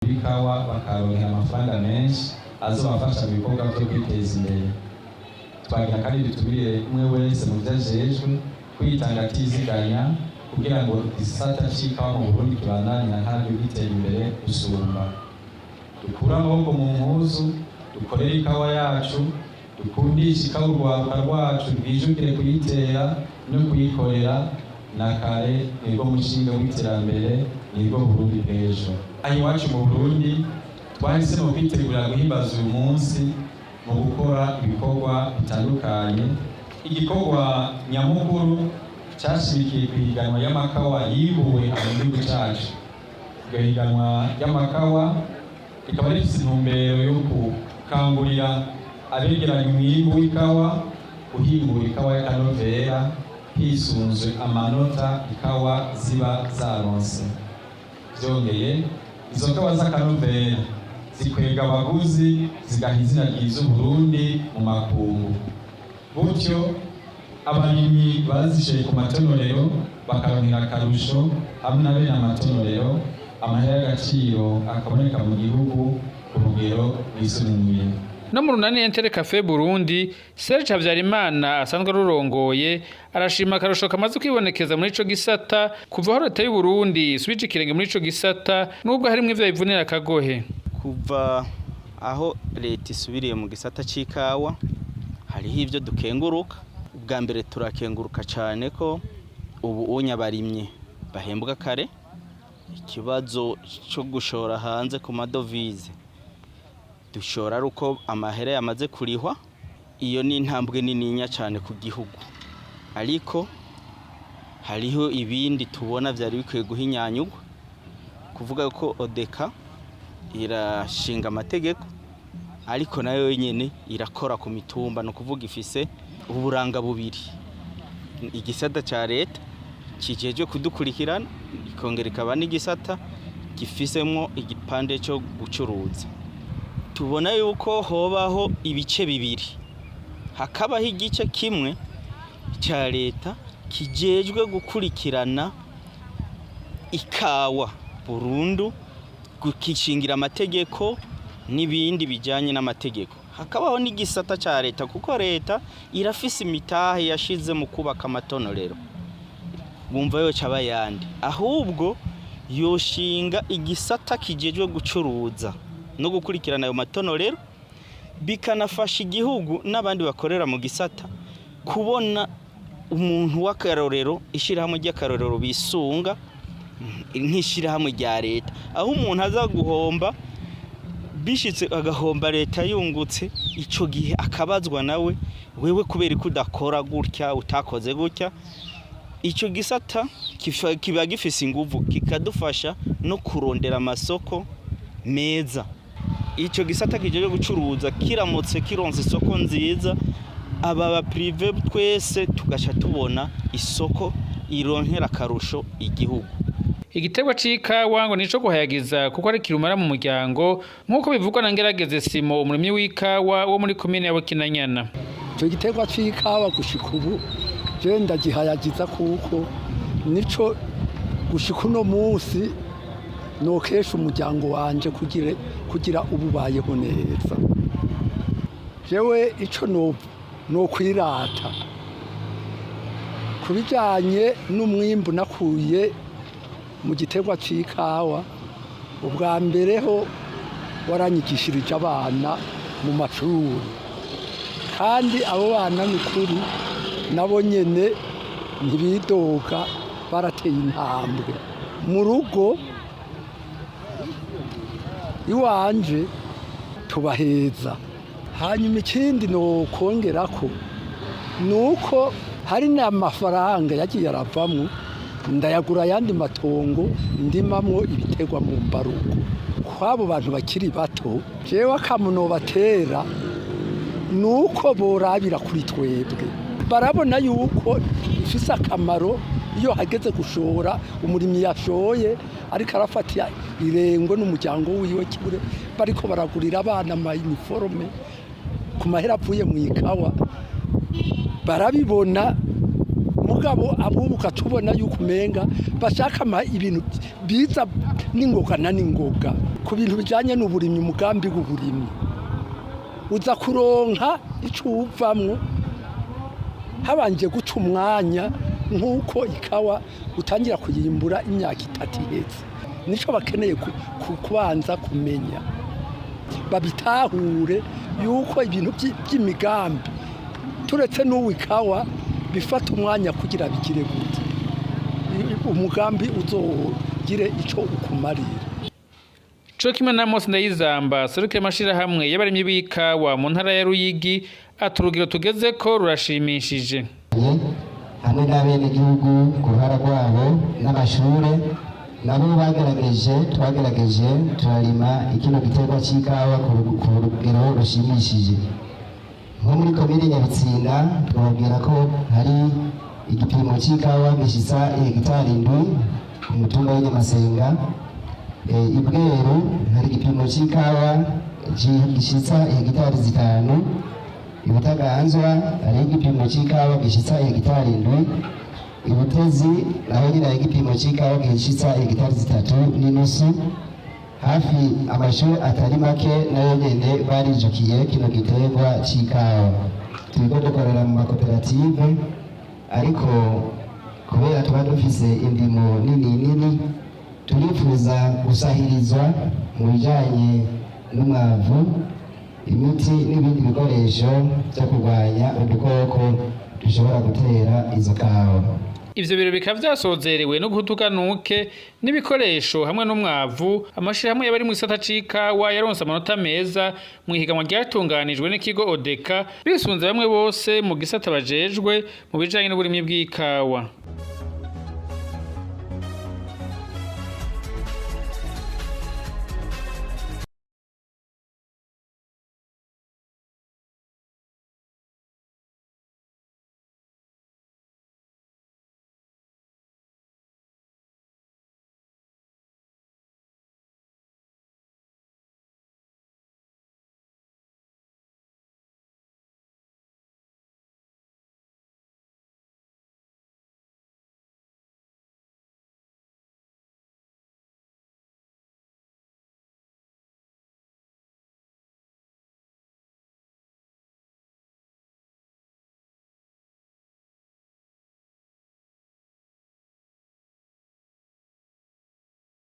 Ikawa bakaronka amafaranga menshi azobafasha mu bikorwa byo kwiteza imbere. Twagira kandi dutumire umwe wese mu vyajejwe kwitanga atiziganya kugira ngo igisata c'ikawa mu Burundi kibananye kandi gitera imbere gusumba. Dukura amaboko mu mpuzu, dukorere ikawa yacu, dukundisha ikawa urwaruka rwacu, rwijukire kuyitera no kuyikorera, na kare nibwo mushinga w'iterambere, nibwo Burundi bw'ejo. Aha iwacu mu Burundi twahisemo kwitegura guhimbaza uyu munsi mu gukora ibikorwa bitandukanye. Igikorwa nyamukuru cyashimikiye ku higanwa y'amakawa yibuwe mu gihugu cyacu. Iryo higanwa y'amakawa rikaba rifite intumbero yo gukangurira abegeranya umwimbu w'ikawa guhingura ikawa y'akanovera hisunzwe amanota ikawa ziba zaronse. Byongeye izo kawa z'akanovera zikwega abaguzi zigaha izina ryiza Burundi mu makungu. Gutyo abarimyi bazishoye ku matonorero bakaronkera akarusho hamwe na bene amatonorero, amahera y'agaciro akaboneka mu gihugu ku rugero rwisumbuye. No mu runani Entere Cafe Burundi, Serge Havyarimana asanzwe rurongoye arashima akarusho kamaze kwibonekeza muri ico gisata kuva aho leta y'u Burundi subije ikirenge muri ico gisata nubwo harimwe ivyo bivunira akagohe. Kuva aho leta isubiriye mu gisata c'ikawa hariho ivyo dukenguruka. Ubwa mbere turakenguruka cyane ko ubu unyabarimye bahembwa kare. Ikibazo cyo gushora hanze ku madovize dushora ruko amahera yamaze kurihwa, iyo ni intambwe nininya cyane ku gihugu. Ariko hariho ibindi tubona byari bikwiye guhinyanyugwa, kuvuga ko odeka irashinga amategeko ariko nayo nyene irakora ku mitumba, no kuvuga ifise uburanga bubiri. Igisata ca leta kijejwe kudukurikirana, ikongera ikaba n'igisata gifisemwo igipande cyo gucuruza. Tubona yuko hobaho ibice bibiri, hakabaho igice kimwe ca leta kijejwe gukurikirana ikawa burundu, gukishingira amategeko n'ibindi bijanye n'amategeko. Hakabaho n'igisata ca leta kuko leta irafise imitahe yashize mu kubaka amatonorero. Bumva yo caba yandi, ahubwo yoshinga igisata kijejwe gucuruza no gukurikirana ayo matonorero, bikanafasha igihugu n'abandi bakorera mu gisata kubona umuntu w'akarorero, ishirahamwe ry'akarorero bisunga nk'ishirahamwe rya leta. Aho umuntu aza guhomba bishitse agahomba leta yungutse, ico gihe akabazwa nawe, wewe kubera ko udakora gutya utakoze gutya. Ico gisata kiba gifise inguvu, kikadufasha no kurondera amasoko meza. Ico gisata kijeje gucuruza kiramutse kironse isoko nziza, aba prive twese tugasha tubona isoko ironkera akarusho igihugu. Igiterwa c'ikawa ngo nico guhayagiza kuko ari kirumara mu muryango nkuko bivugwa na Ngerageze Simo, umurimyi w'ikawa wo muri komine ya Bukinanyana. Ico giterwa c'ikawa gushika ubu je ndagihayagiza kuko nico gushika uno munsi nokesha umuryango wanje kugira ububayeho neza. Jewe ico no kwirata kubijanye n'umwimbu nakuye mu giterwa c'ikawa. Ubwa mbere ho waranyigishirije abana mu mashuri, kandi abo bana n'ukuri nabo nyene ntibidoga, barateye intambwe. Mu rugo iwanje tubaheza. Hanyuma ikindi no kongerako nuko hari n'amafaranga yagiye aravamwo, ndayagura yandi matongo ndimamwo ibiterwa mu mbaruko. Kwabo bantu bakiri bato jewe akamuno batera nuko borabira kuri twebwe, barabona yuko ifise akamaro. Iyo hageze gushora, umurimyi yashoye ariko arafata irengo n'umuryango wiwe kibure, bariko baragurira abana ama uniforme ku mahera avuye mu ikawa, barabibona. Mugabo abubuka tubona yuko umenga bashaka ibintu biza n'ingoga na n'ingoga. ku bintu bijanye n'uburimyi, umugambi w'uburimyi uza kuronka ico uvamwo habanje guca umwanya nk'uko ikawa utangira kuyimbura imyaka 3 iheze. Nico bakeneye kubanza kumenya, babitahure yuko ibintu by'imigambi turetse n'uwikawa bifata umwanya kugira bigire gute, umugambi uzogire ico ukumarira. Cokimwe na Mose Ndayizamba seruke mashira hamwe y'abarimyi b'ikawa mu ntara ya Ruyigi aturugiro tugeze ko rurashimishije. Hamwe n'abene gihugu ku ruhara rwabo n'amashure nabo twagerageje turarima ikino giterwa c'ikawa ku rugero rushimishije. Nko muri komine Nyabitsinda twabwira ko hari igipimo c'ikawa gishitsa hegitari 7 ku mutumba w'Inyamasenga. Ibweru hari igipimo c'ikawa gishitsa hegitari 5. Ibutaganzwa hari igipimo c'ikawa gishitsa hegitari 7. Ibutezi naho nyine hari igipimo c'ikawa gishitsa hegitari 3.5. Hafi amashuri atari make nayo nyene barijukiye kino giterwa c'ikawa. Turiko dukorera mu makoperative, ariko kubera tuba dufise indimo nini turifuza gusahirizwa mu bijanye n'umwavu, imiti n'ibindi bikoresho byo kurwanya udukoko dushobora gutera izo kawa. Ivyo biro bikaba vyasozerewe no gutuganuke n'ibikoresho hamwe n'umwavu. Amashirahamwe y'abari mu gisata c'ikawa yaronse amanota meza mu ihiganwa ryatunganijwe n'ikigo Odeka bisunze bamwe bose mu gisata bajejwe mu bijanye n'uburimyi bw'ikawa.